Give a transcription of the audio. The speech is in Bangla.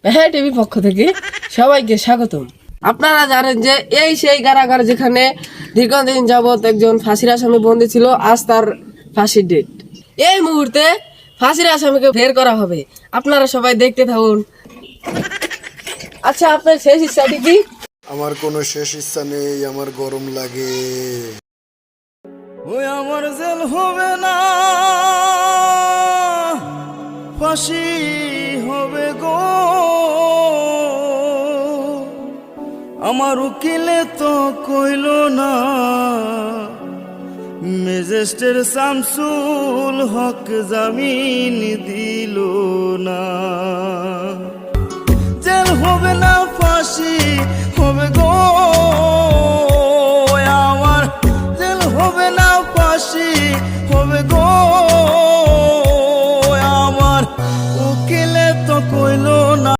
হ্যাঁ টিভির পক্ষ থেকে সবাইকে স্বাগতম। আপনারা জানেন যে এই সেই কারাগার যেখানে দীর্ঘদিন যাবৎ একজন ফাঁসির আসামি বন্দী ছিল, আজ তার ফাঁসির ডেট। এই মুহূর্তে ফাঁসির আসামিকে বের করা হবে, আপনারা সবাই দেখতে থাকুন। আচ্ছা, আপনার শেষ ইচ্ছাটি কি? আমার কোনো শেষ ইচ্ছা নেই, আমার গরম লাগে। ওই আমার জেল হবে না, ফাঁসি হবে গো। আমার উকিলে তো কইল না, ম্যাজিস্ট্রেট শামসুল হক জামিন দিল না। জেল হবে না, ফাঁসি হবে গো।